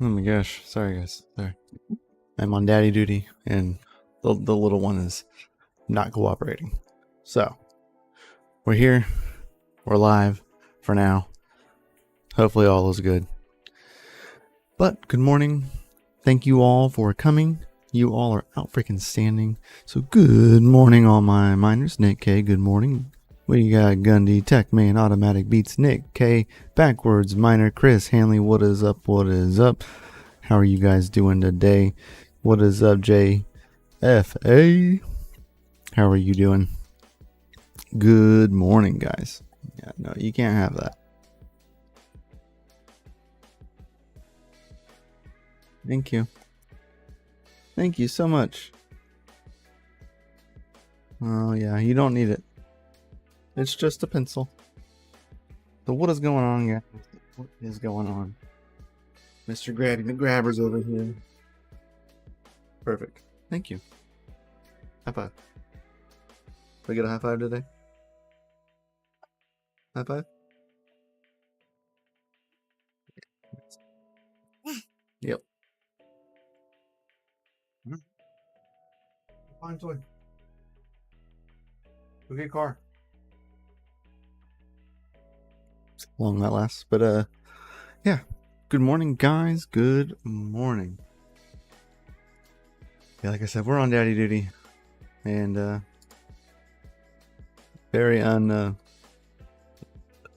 Oh my gosh. Sorry, guys. Sorry. I'm on daddy duty, and the little one is not cooperating. So, we're here. We're live for now. Hopefully all is good. But, good morning. Thank you all for coming. You all are out freaking standing. So, good morning, all my miners. Nick K, good morning. We got Gundy, Tech Man, Automatic Beats, Nick K, Backwards, Miner, Chris, Hanley, what is up, what is up? How are you guys doing today? What is up, JFA? How are you doing? Good morning, guys. Yeah, no, you can't have that. Thank you. Thank you so much. Oh, yeah, you don't need it. It's just a pencil. So what is going on, guys? What is going on? Mr. Grabbing the grabbers over here. Perfect. Thank you. High five. Did we get a high five today? High five? Yep. Fine toy. Go get a car. How long that lasts, but yeah. Good morning, guys. Good morning. Yeah, like I said, we're on daddy duty, and very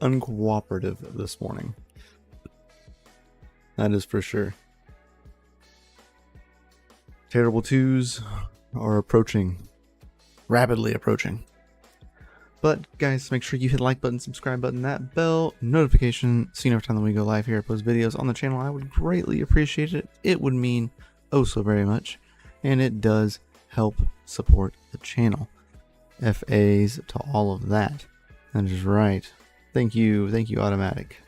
uncooperative this morning. That is for sure. Terrible twos are approaching, rapidly approaching. But guys, make sure you hit the like button, subscribe button, that bell notification, so you know every time that we go live here, post videos on the channel. I would greatly appreciate it. It would mean oh so very much, and it does help support the channel. FAs to all of that. That is right. Thank you, Automatic.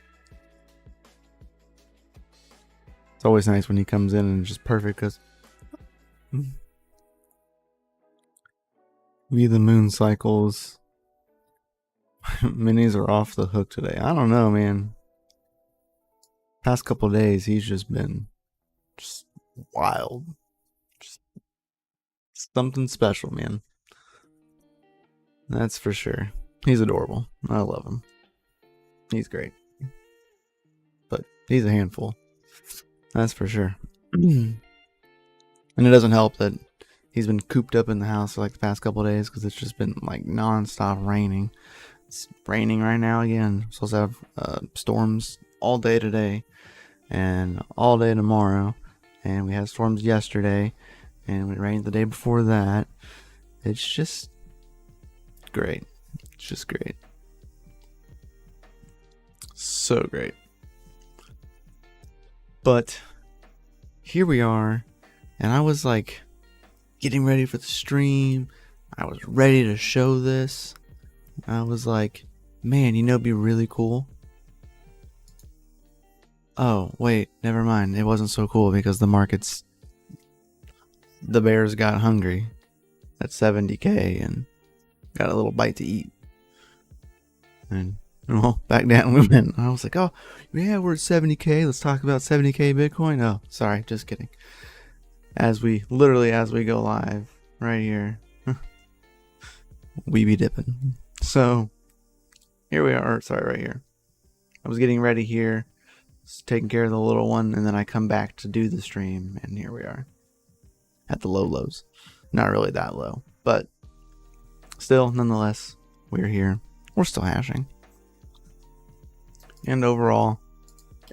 It's always nice when he comes in and it's just perfect because we the moon cycles. Minis are off the hook today. I don't know, man. Past couple days, he's just been just wild. Just something special, man. That's for sure. He's adorable. I love him. He's great. But he's a handful. That's for sure. And it doesn't help that he's been cooped up in the house for like the past couple days because it's just been like non-stop raining. It's raining right now again. We're supposed to have storms all day today and all day tomorrow. And we had storms yesterday and it rained the day before that. It's just great. It's just great. So great. But here we are. And I was like getting ready for the stream. I was ready to show this. I was like, man, you know, it'd be really cool. Oh, wait, never mind. It wasn't so cool because the bears got hungry at 70K and got a little bite to eat. And, well, back down we went. I was like, oh, yeah, we're at 70K. Let's talk about 70K Bitcoin. Oh, sorry, just kidding. As we go live right here, we be dipping. So, here we are. Sorry, right here. I was getting ready here, taking care of the little one, and then I come back to do the stream, and here we are. At the low lows. Not really that low, but still, nonetheless, we're here. We're still hashing. And overall,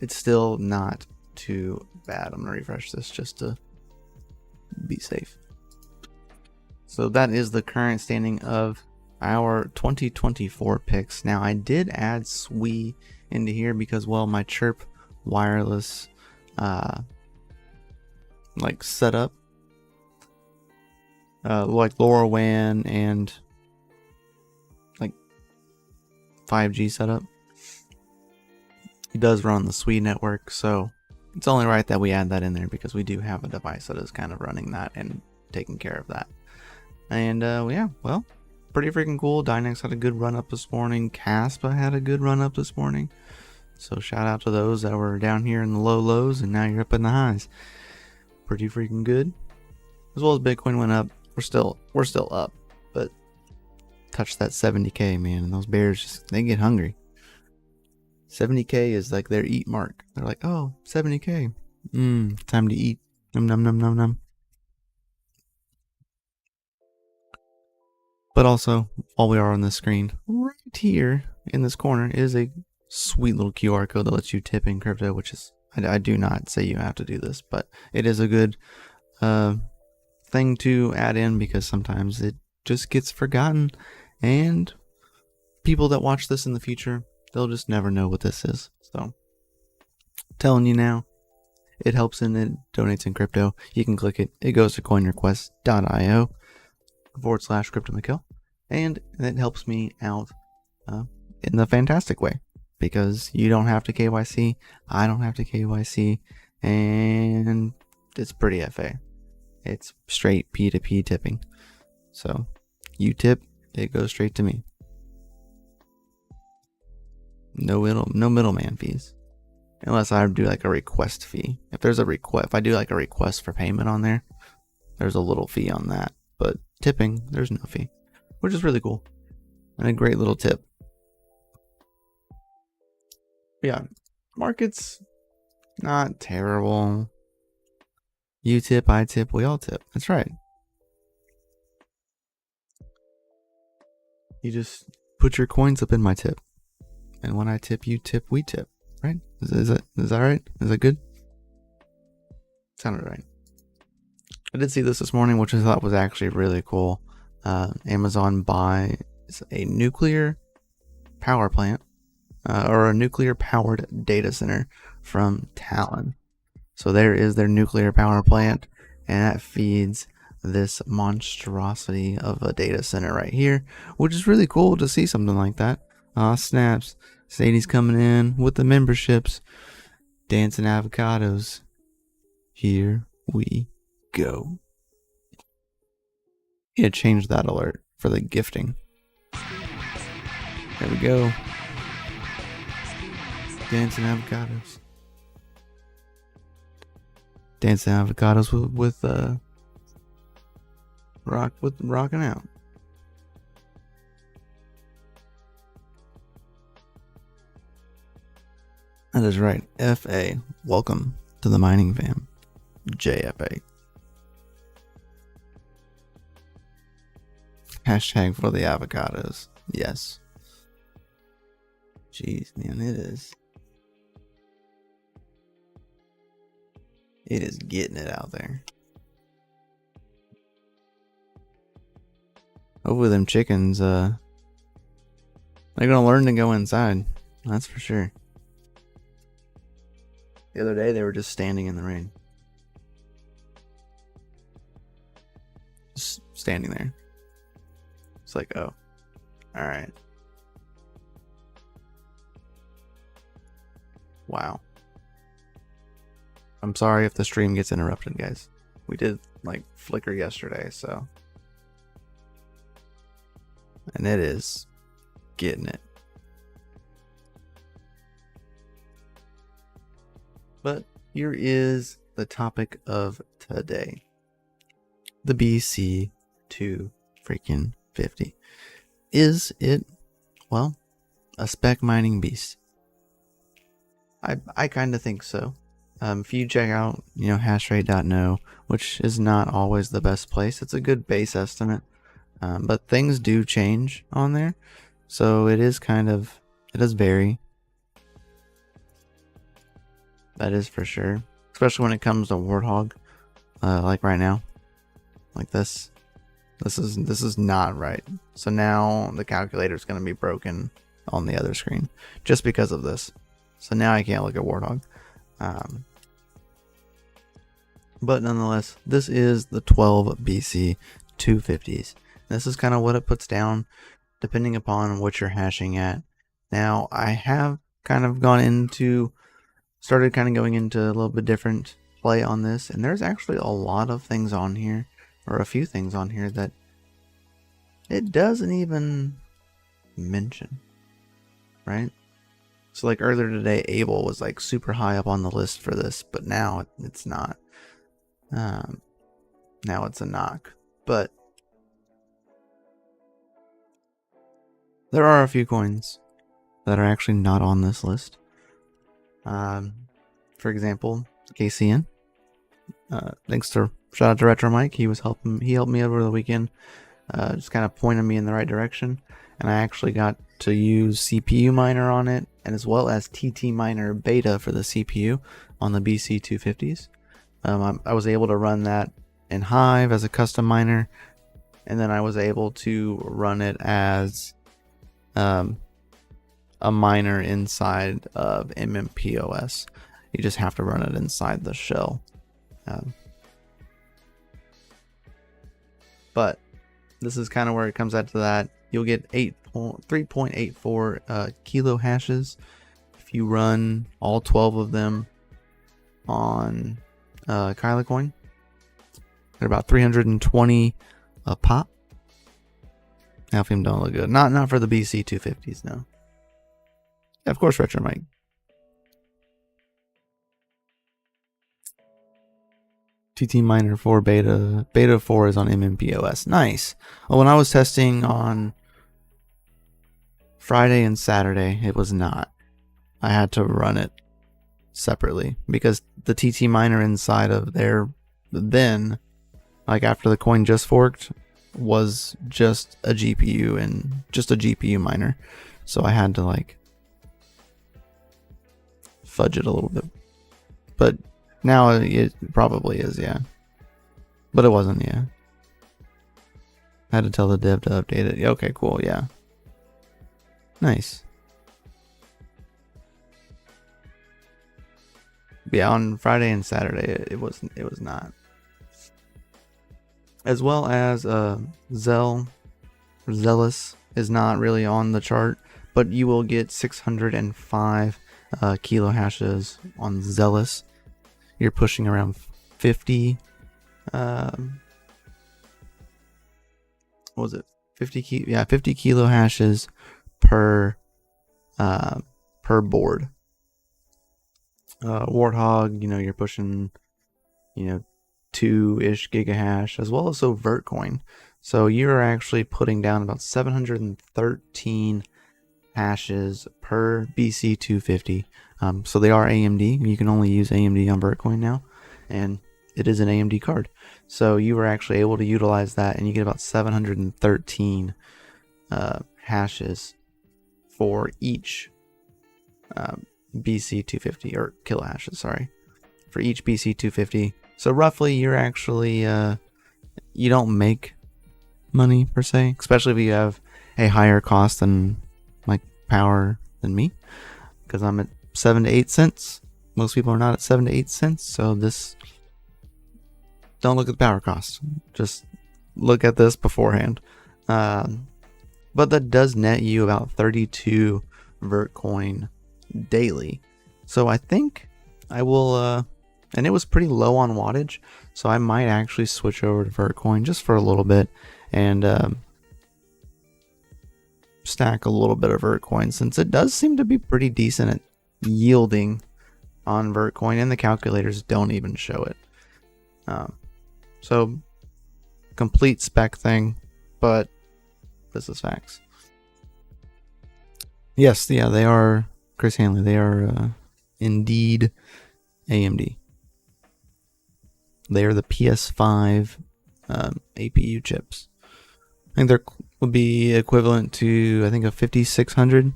it's still not too bad. I'm going to refresh this just to be safe. So that is the current standing of our 2024 picks. Now I did add SWE into here because, well, my Chirp wireless like setup, like LoRaWAN and like 5G setup, it does run the SWE network, so it's only right that we add that in there because we do have a device that is kind of running that and taking care of that. And yeah, well, pretty freaking cool. Dynex had a good run up this morning. Caspa had a good run up this morning. So shout out to those that were down here in the low lows and now you're up in the highs. Pretty freaking good. As well as Bitcoin went up. We're still up, but touch that 70K, man, and those bears just, they get hungry. 70K is like their eat mark. They're like, oh, 70K. Time to eat. Num num num num num. But also, while we are on this screen, right here in this corner is a sweet little QR code that lets you tip in crypto, which is, I do not say you have to do this, but it is a good thing to add in because sometimes it just gets forgotten, and people that watch this in the future, they'll just never know what this is. So, telling you now, it helps and it donates in crypto. You can click it. It goes to coinrequest.io/CryptoMikkel, and it helps me out in a fantastic way because you don't have to KYC. I don't have to KYC, and it's pretty FA. It's straight P2P tipping. So you tip, it goes straight to me. No middleman fees. Unless I do like a request fee. If I do like a request for payment on there, there's a little fee on that. But tipping, there's no fee, which is really cool. And a great little tip. But yeah, markets, not terrible. You tip, I tip, we all tip. That's right. You just put your coins up in my tip. And when I tip, you tip, we tip. Right? Is that right? Is that good? Sounded right. I did see this morning, which I thought was actually really cool. Amazon buys a nuclear power plant or a nuclear powered data center from Talon. So there is their nuclear power plant, and that feeds this monstrosity of a data center right here, which is really cool to see something like that. Snaps. Sadie's coming in with the memberships. Dancing avocados. Here we go. Yeah, change that alert for the gifting. There we go. Dancing avocados. Dancing avocados with rocking out. That is right. FA. Welcome to the mining fam. JFA. Hashtag for the avocados. Yes. Jeez, man, it is getting it out there. Hopefully them chickens, they're gonna learn to go inside. That's for sure. The other day they were just standing in the rain. Just standing there. It's like, oh, alright. Wow. I'm sorry if the stream gets interrupted, guys. We did like flicker yesterday, so. And it is getting it. But here is the topic of today. The Bc250. Is it, well, a spec mining beast? I kind of think so. If you check out, hashrate.no, which is not always the best place. It's a good base estimate. But things do change on there. So it does vary. That is for sure. Especially when it comes to Warthog. Like right now. Like this. This is not right. So now the calculator is going to be broken on the other screen. Just because of this. So now I can't look at Warthog. But nonetheless, this is the 12 Bc250s. This is kind of what it puts down depending upon what you're hashing at. Now, I have kind of started going into a little bit different play on this, and there's actually a lot of things on here, or a few things on here that it doesn't even mention, right? So like earlier today, Able was like super high up on the list for this, but now it's not. Now it's a knock. But there are a few coins that are actually not on this list. For example, KCN. Thanks to shout out to Retro Mike. He helped me over the weekend, just kind of pointed me in the right direction, and I actually got to use CPU miner on it, and as well as TTMiner beta for the CPU on the Bc250s. I was able to run that in Hive as a custom miner, and then I was able to run it as a miner inside of MMPOS. You just have to run it inside the shell. But this is kind of where it comes out to that. You'll get 3.84 kilo hashes if you run all 12 of them on Kyla coin. They're about 320 a pop. Now if them don't look good. Not for the Bc250s, no. Yeah, of course, Retro Mike. TTMiner 4 beta 4 is on MMPOS. Nice. Well, when I was testing on Friday and Saturday, it was not. I had to run it separately because the TTMiner inside of there then, like after the coin just forked, was just a GPU and just a GPU miner. So I had to like fudge it a little bit. But now it probably is, yeah. But it wasn't, yeah. I had to tell the dev to update it. Okay, cool, yeah. Nice. Yeah, on Friday and Saturday it was not. As well as Zealous is not really on the chart, but you will get 605 kilo hashes on Zealous. You're pushing around 50 what was it? 50 kilo hashes per board. Warthog, you're pushing 2-ish gigahash, as well as Vertcoin. So you're actually putting down about 713 hashes per Bc250. So they are AMD. You can only use AMD on Vertcoin now, and it is an AMD card. So you were actually able to utilize that, and you get about 713 hashes for each Bc250, or kilohashes, sorry, for each Bc250. So roughly, you're actually you don't make money per se, especially if you have a higher cost than like power than me, because I'm at 7 to 8 cents. Most people are not at 7 to 8 cents. So this, don't look at the power cost. Just look at this beforehand. But that does net you about 32 Vertcoin daily. So I think I will, and it was pretty low on wattage, so I might actually switch over to Vertcoin just for a little bit and stack a little bit of Vertcoin, since it does seem to be pretty decent at yielding on Vertcoin, and the calculators don't even show it. So complete spec thing, but this is facts. Yes, yeah, they are, Chris Hanley, they are indeed AMD. They are the PS5 APU chips. I think they would be equivalent to, I think, a 5600,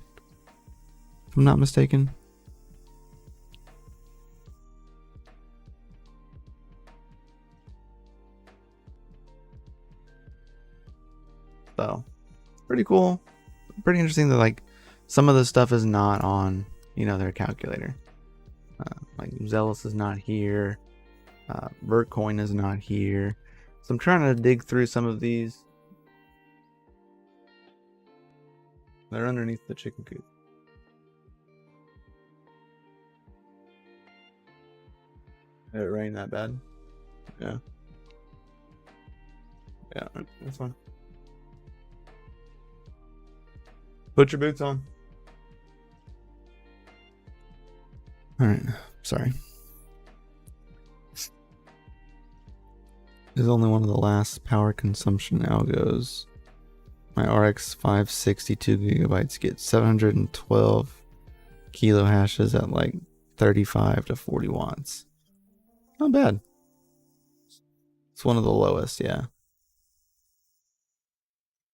if I'm not mistaken. So, pretty cool. Pretty interesting that, like, some of the stuff is not on, their calculator. Like, Zealous is not here. Vertcoin is not here. So I'm trying to dig through some of these. They're underneath the chicken coop. Did it rain that bad? Yeah. Yeah, that's fine. Put your boots on. Alright, sorry. This is only one of the last power consumption algos. My RX 562 gigabytes get 712 kilo hashes at like 35 to 40 watts. Not bad. It's one of the lowest, yeah.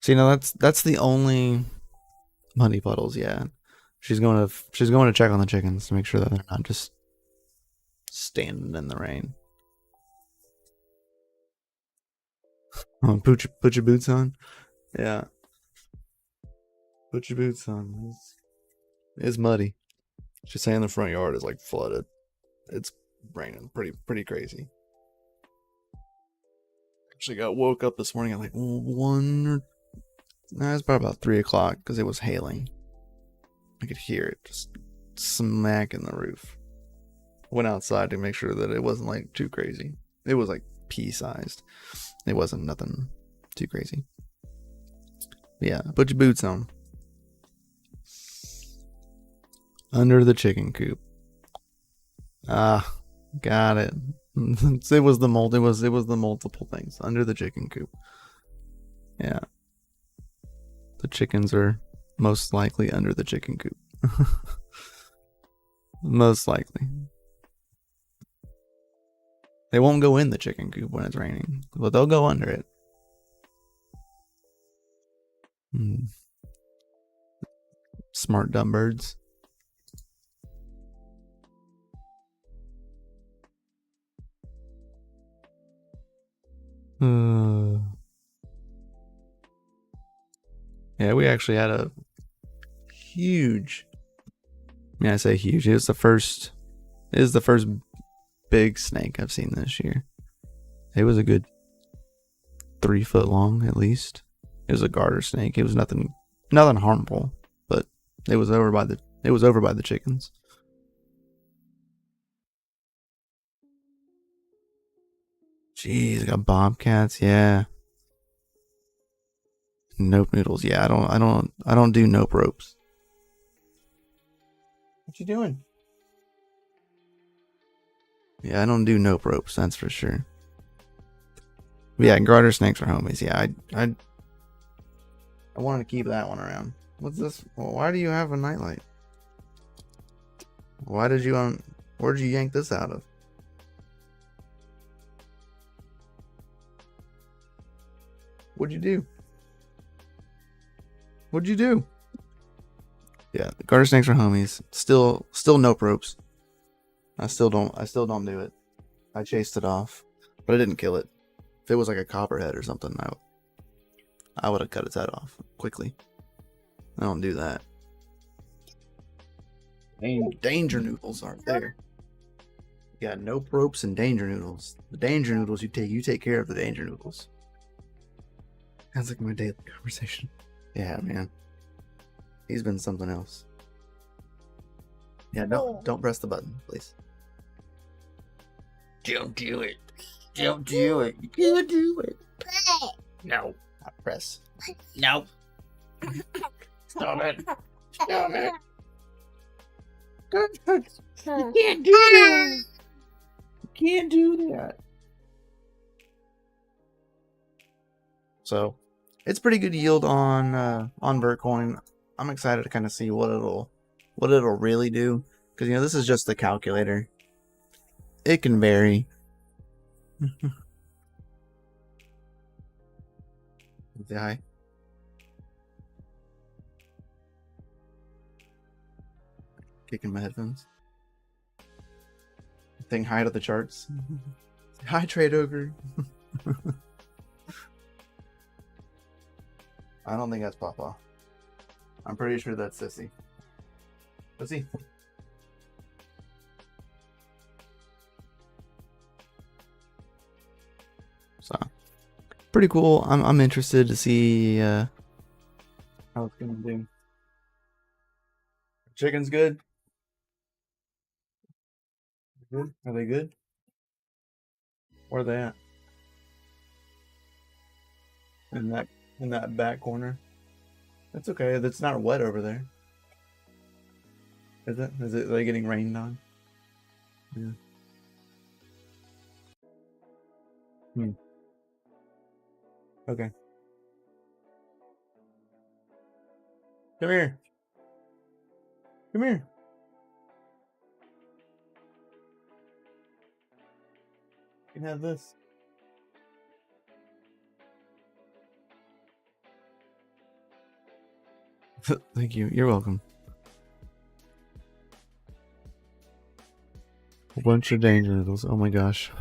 See, now that's the only money puddles, yeah. She's going to check on the chickens to make sure that they're not just standing in the rain. Oh, put your boots on. Yeah. Put your boots on. It's muddy. She's saying the front yard is like flooded. It's raining pretty crazy. Actually woke up this morning at like 1 or it's probably about 3 o'clock because it was hailing. I could hear it just smacking the roof. Went outside to make sure that it wasn't like too crazy. It was like pea-sized. It wasn't nothing too crazy. But yeah, put your boots on. Under the chicken coop. Ah, got it. It was the multiple things under the chicken coop. Yeah. The chickens are most likely under the chicken coop. Most likely. They won't go in the chicken coop when it's raining, but they'll go under it. Smart dumb birds. Yeah, we actually had a huge. I say huge. It is the first big snake I've seen this year. It was a good 3 foot long at least. It was a garter snake. It was nothing harmful, but it was over by the chickens. Jeez, I got bobcats. Yeah. Nope noodles. Yeah, I don't do nope ropes. What you doing? Yeah, I don't do nope ropes, that's for sure. But yeah, garter snakes are homies. Yeah, I wanted to keep that one around. What's this? Well, why do you have a nightlight? Why did you where'd you yank this out of? What'd you do? What'd you do? Yeah, the garter snakes are homies. Still nope ropes. I still don't do it. I chased it off, but I didn't kill it. If it was like a copperhead or something, I would have cut its head off quickly. I don't do that. Danger noodles aren't there. You got nope ropes and danger noodles. The danger noodles you take care of the danger noodles. Sounds like my daily conversation. Yeah, man. He's been something else. Yeah, don't press the button, please. Don't do it. Don't do it. You can't do it. No. Not press. No. Stop it. Stop it. You can't do that. You can't do that. So, it's pretty good yield on Vertcoin. I'm excited to kind of see what it'll really do, because this is just the calculator. It can vary. Say hi. Kicking my headphones. Saying hi to the charts. Hi, Trade Ogre. I don't think that's Papa. I'm pretty sure that's Sissy. Let's see. So, pretty cool. I'm interested to see how it's gonna do. Chicken's good. Good? Are they good? Where are they at? In that back corner. That's okay. It's not wet over there. Is it? Are they getting rained on? Yeah. Hmm. Okay. Come here. Come here. You can have this. Thank you. You're welcome. A bunch of danger noodles. Oh my gosh.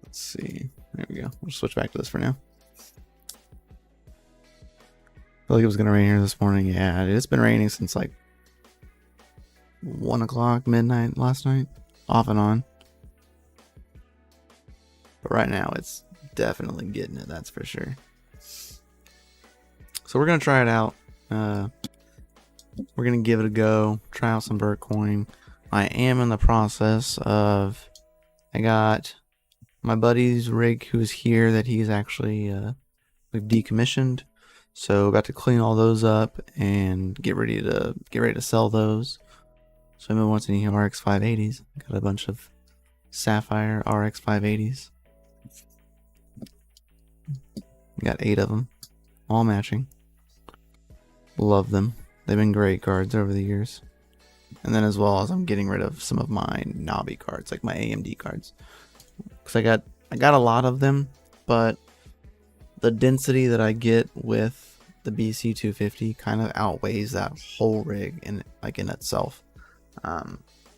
Let's see. There we go. We'll switch back to this for now. I feel like it was gonna rain here this morning. Yeah, it's been raining since like 1 o'clock midnight last night, off and on. But right now it's definitely getting it, that's for sure. So we're gonna try it out. We're gonna give it a go, try out some Bitcoin. I am in the process of, I got my buddy's rig who's here that he's actually we've decommissioned. So about to clean all those up and get ready to sell those. So anyone wants any RX 580s, got a bunch of Sapphire RX 580s. Got 8 of them, all matching. Love them. They've been great cards over the years. And then as well as I'm getting rid of some of my knobby cards, like my AMD cards. Because I got a lot of them, but the density that I get with the Bc250 kind of outweighs that whole rig in itself.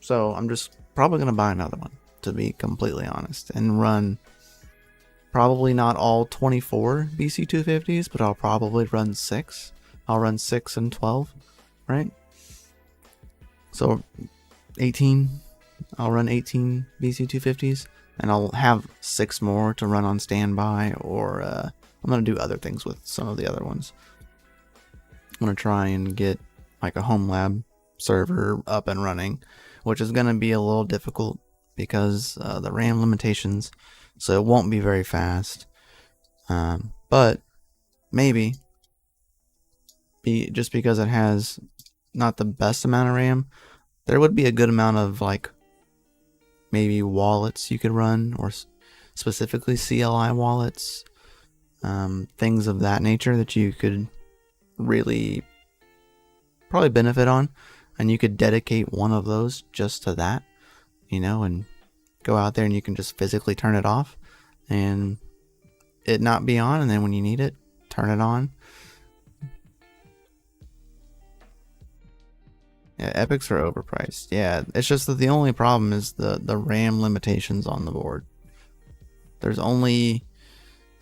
So I'm just probably gonna buy another one, to be completely honest, and run probably not all 24 Bc250s, but I'll probably run 6. I'll run 6 and 12, right? So 18, I'll run 18 Bc250s, and I'll have 6 more to run on standby, or I'm going to do other things with some of the other ones. I'm going to try and get like a home lab server up and running, which is going to be a little difficult because the RAM limitations, so it won't be very fast. But maybe just because it has not the best amount of RAM, there would be a good amount of like maybe wallets you could run, or specifically CLI wallets, things of that nature that you could really probably benefit on, and you could dedicate one of those just to that, and go out there and you can just physically turn it off and it not be on, and then when you need it, turn it on. Yeah, epics are overpriced. Yeah, it's just that the only problem is the RAM limitations on the board. There's only,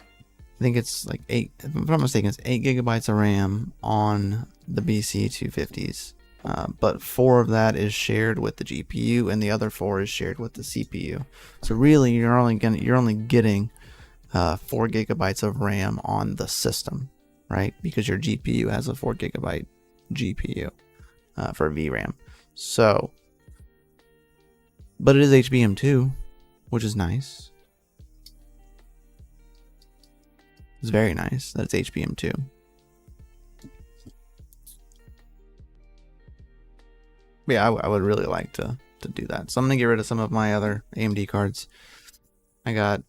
I think it's like 8, if I'm not mistaken, it's 8 gigabytes of RAM on the Bc250s. But 4 of that is shared with the GPU, and the other 4 is shared with the CPU. So really, you're only getting 4 gigabytes of RAM on the system, right? Because your GPU has a 4 gigabyte GPU for VRAM. So, but it is HBM2, which is nice. It's very nice that it's HBM2. But yeah, I would really like to do that. So I'm going to get rid of some of my other AMD cards. I got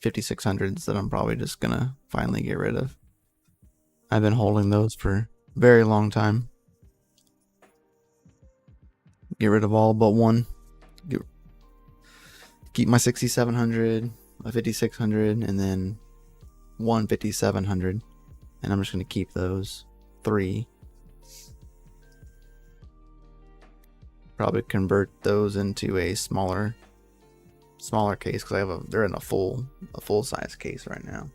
5600s that I'm probably just going to finally get rid of. I've been holding those for a very long time. Get rid of all but one. Keep my 6700, a 5600, and then one 5700. And I'm just going to keep those 3. Probably convert those into a smaller case, because they're in a full size case right now.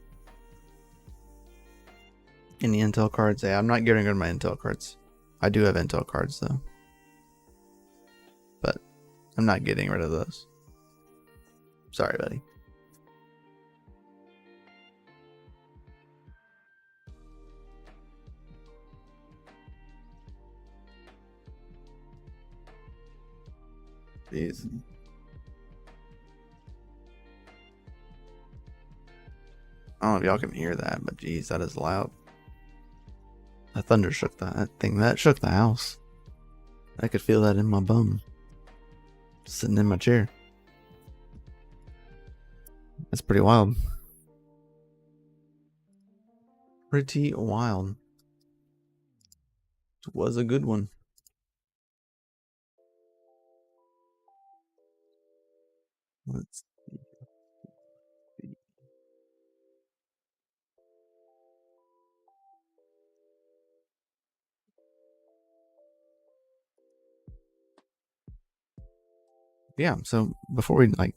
And the Intel cards, yeah, I'm not getting rid of my Intel cards. I do have Intel cards though, but I'm not getting rid of those. Sorry, buddy. Jeez. don't know if y'all can hear that, but geez, that is loud. That thunder shook that thing. That shook the house. I could feel that in my bum. Sitting in my chair. That's pretty wild. Pretty wild. It was a good one. Let's see. Yeah, so before we like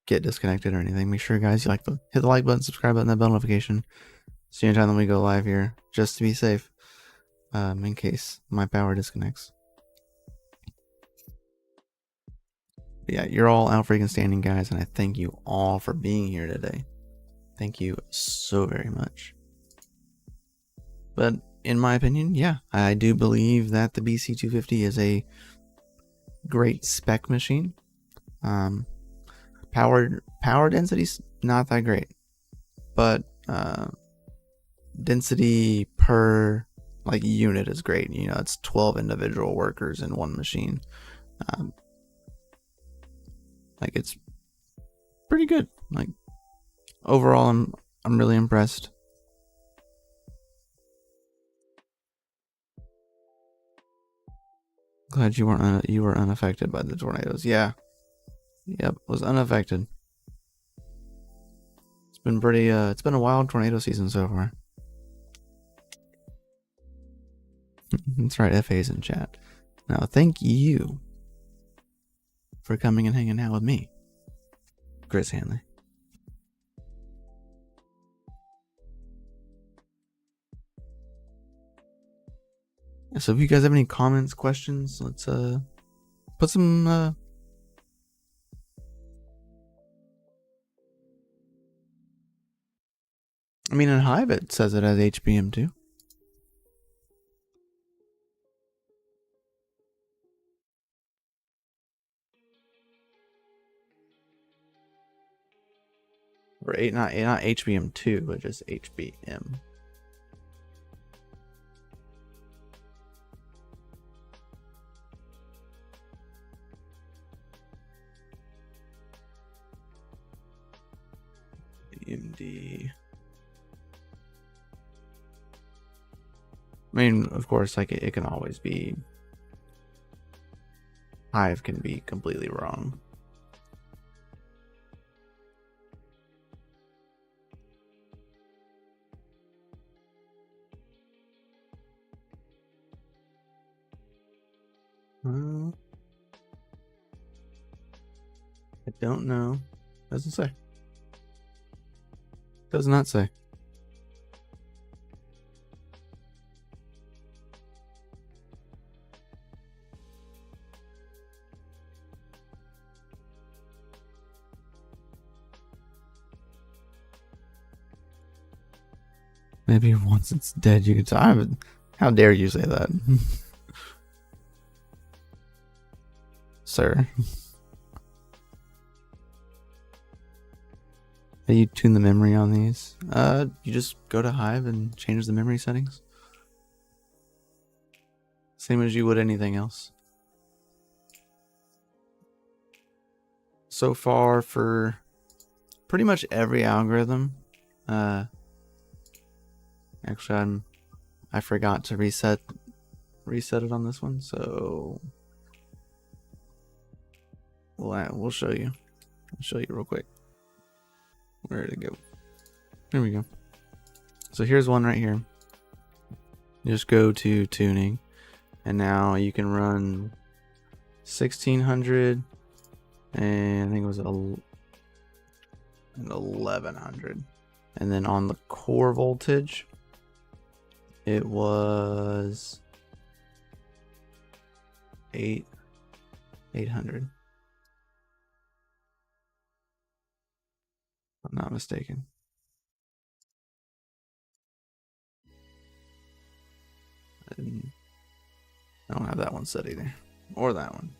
get disconnected or anything, make sure guys you like to hit the like button, subscribe button, that bell notification. So anytime that we go live here, just to be safe, in case my power disconnects. But yeah, you're all out freaking standing guys, and I thank you all for being here today. Thank you so very much. But in my opinion, yeah, I do believe that the Bc250 is a great spec machine. Power density's not that great, but density per like unit is great. You know, it's 12 individual workers in one machine. Like it's pretty good. Like overall, I'm really impressed. Glad you were unaffected by the tornadoes. Yeah. Yep, was unaffected. It's been pretty it's been a wild tornado season so far. That's right, FA's in chat. Now thank you for coming and hanging out with me, Chris Hanley. So if you guys have any comments, questions, let's put some I mean in Hive it says it has HBM2. Or not HBM2, but just HBM. AMD. I mean, of course, like it can always be. Hive can be completely wrong. I don't know. Doesn't say. Does not say. Maybe once it's dead, you could say, how dare you say that? Sir. How do you tune the memory on these? You just go to Hive and change the memory settings. Same as you would anything else. So far for pretty much every algorithm, actually I forgot to reset it on this one, so we'll show you. I'll show you real quick. Where did it go? There we go. So here's one right here. You just go to tuning, and now you can run 1600, and I think it was 1100, and then on the core voltage, it was 800. If I'm not mistaken. I don't have that one set either, or that one.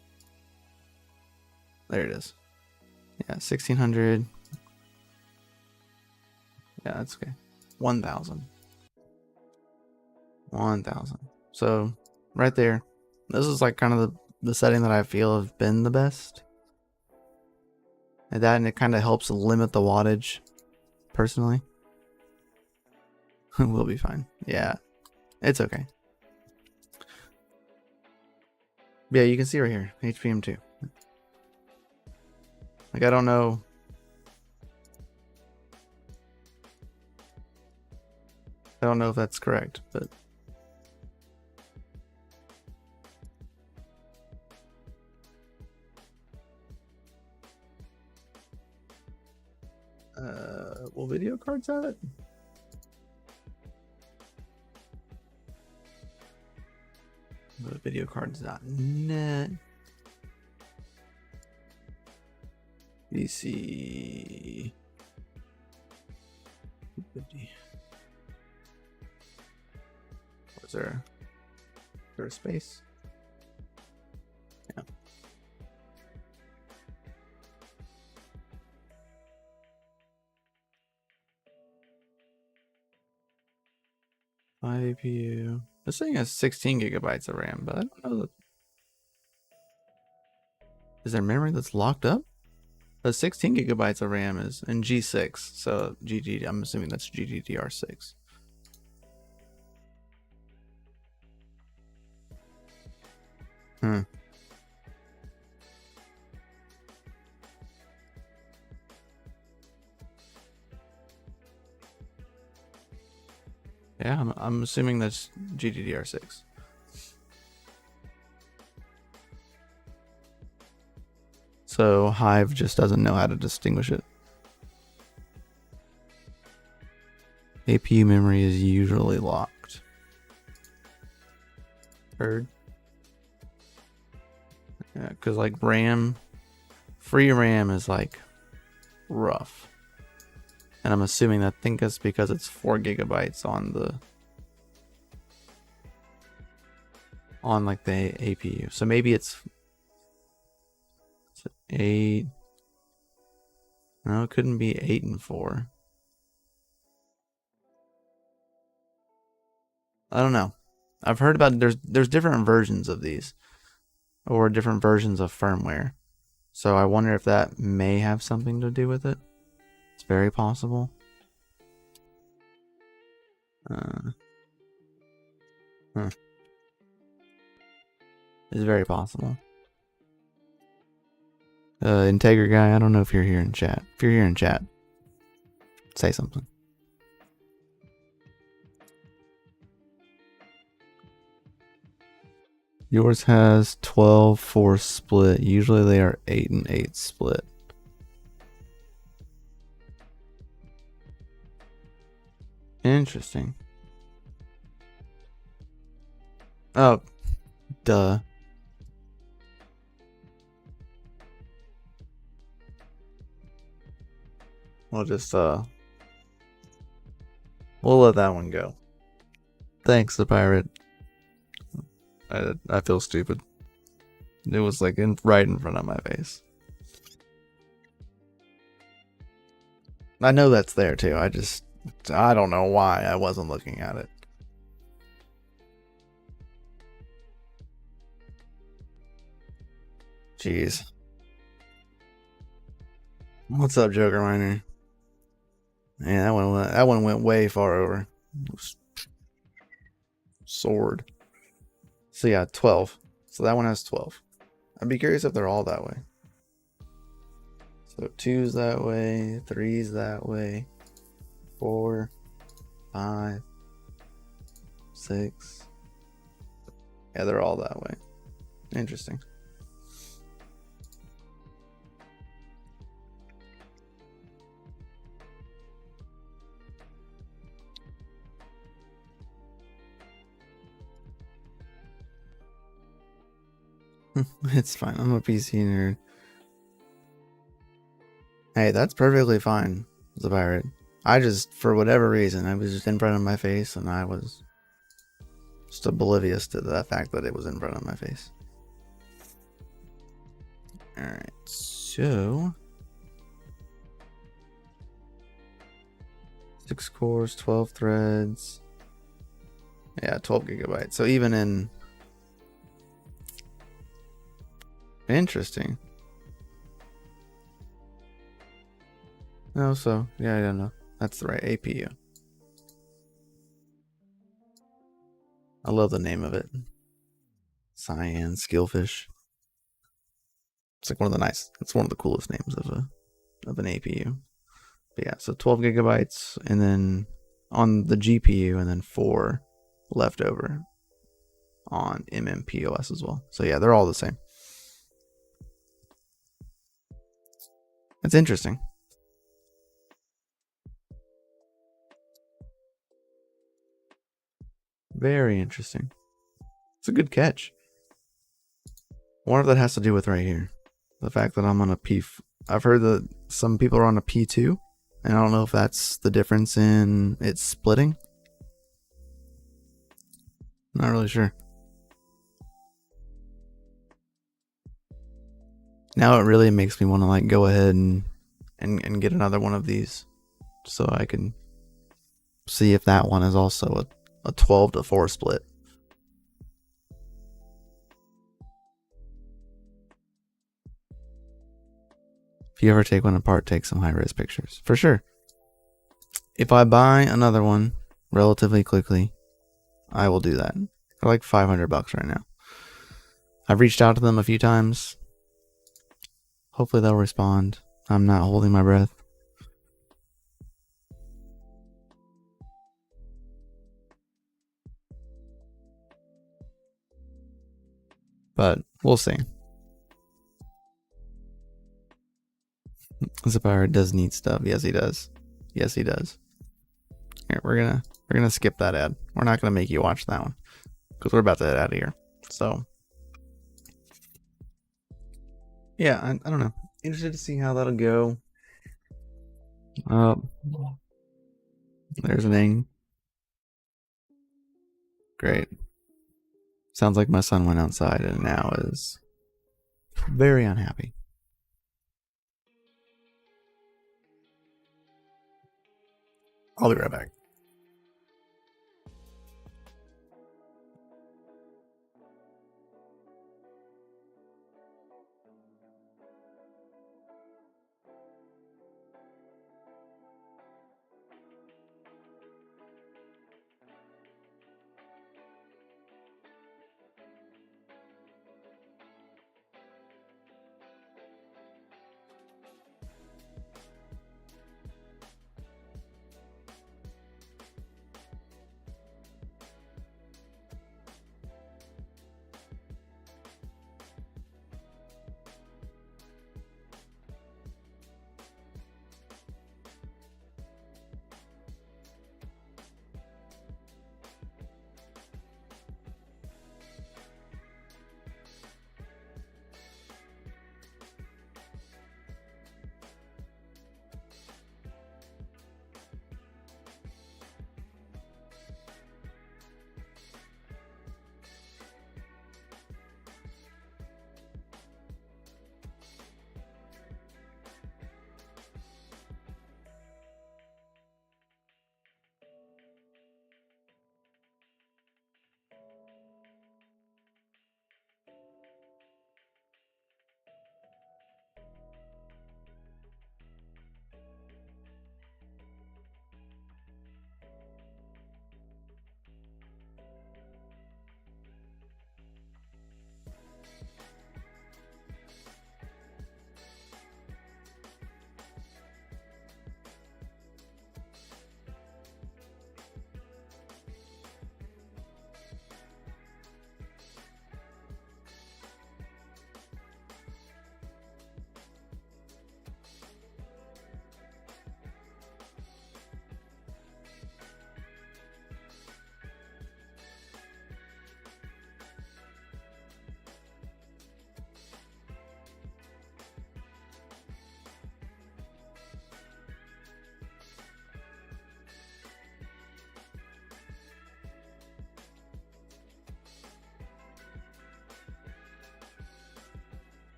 There it is. Yeah, 1600, Yeah, that's okay. 1000. 1000. So right there, this is like kind of the setting that I feel have been the best. And it kind of helps limit the wattage personally. We'll be fine. Yeah, it's okay. Yeah, you can see right here, HPM2. Like, I don't know. I don't know if that's correct, but will video cards have it? Videocards.net. Bc250. Was there a space? Yeah. IPU. This thing has 16 gigabytes of RAM, but I don't know that. Is there memory that's locked up? The 16 gigabytes of RAM is in G6, so I'm assuming that's GDDR6. Yeah, I'm assuming that's GDDR6. So Hive just doesn't know how to distinguish it. APU memory is usually locked. Heard? Yeah, because like free RAM is like rough. And I'm assuming that it's because it's 4 gigabytes on like the APU. So maybe it's 8. No, it couldn't be 8 and 4. I don't know. I've heard about there's different versions of these, or different versions of firmware. So I wonder if that may have something to do with it. It's very possible. It's very possible. Integra guy, I don't know if you're here in chat. If you're here in chat, say something. Yours has 12-4 split. Usually they are 8 and 8 split. Interesting. Oh, duh. We'll just we'll let that one go. Thanks, the pirate. I feel stupid. It was like right in front of my face. I know that's there too. I don't know why I wasn't looking at it. Jeez. What's up, DCAminer? Man, that one went way far over. Sword. So yeah, 12. So that one has 12. I'd be curious if they're all that way. So 2's that way, 3's that way, 4, 5, 6. Yeah, they're all that way. Interesting. It's fine. I'm a PC nerd. Hey, that's perfectly fine, the pirate. I just, for whatever reason, I was just in front of my face and I was just oblivious to the fact that it was in front of my face. Alright, so 6 cores, 12 threads. Yeah, 12 gigabytes. So even in... Interesting. No, so, yeah, I don't know. That's the right APU. I love the name of it. Cyan Skillfish. It's like one of the it's one of the coolest names of an APU. But yeah, so 12 gigabytes, and then on the GPU, and then 4 left over on MMPOS as well. So yeah, they're all the same. It's interesting. Very interesting. It's a good catch. I wonder if that has to do with right here. The fact that I'm on a P... I've heard that some people are on a P2, and I don't know if that's the difference in it splitting. Not really sure. Now it really makes me want to like go ahead and get another one of these, so I can see if that one is also a 12-to-4 split. If you ever take one apart, take some high-res pictures. For sure. If I buy another one relatively quickly, I will do that. They're like $500 right now. I've reached out to them a few times. Hopefully they'll respond. I'm not holding my breath. But we'll see. Zapire does need stuff. Yes, he does. Yes, he does. Here, we're gonna skip that ad. We're not gonna make you watch that one because we're about to head out of here. So yeah, I don't know. Interested to see how that'll go. There's an ing. Great. Sounds like my son went outside and now is very unhappy. I'll be right back.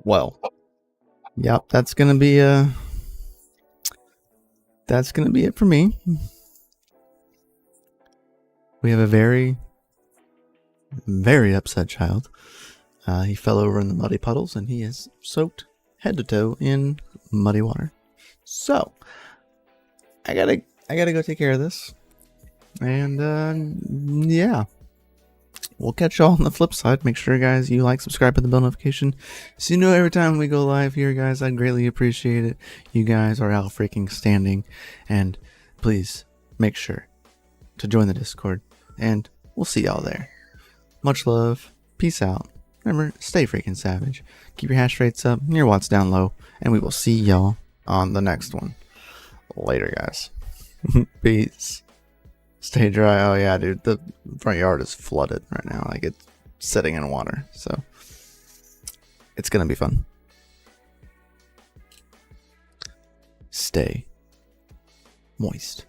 Well, yep, that's gonna be it for me. We have a very, very upset child. He fell over in the muddy puddles and he is soaked head to toe in muddy water. So I gotta go take care of this. And yeah. We'll catch y'all on the flip side. Make sure, guys, you like, subscribe, hit the bell notification so you know every time we go live here, guys. I'd greatly appreciate it. You guys are out freaking standing. And please make sure to join the Discord. And we'll see y'all there. Much love. Peace out. Remember, stay freaking savage. Keep your hash rates up, your watts down low. And we will see y'all on the next one. Later, guys. Peace. Stay dry. Oh yeah, dude, the front yard is flooded right now. Like, it's sitting in water, so it's gonna be fun. Stay moist.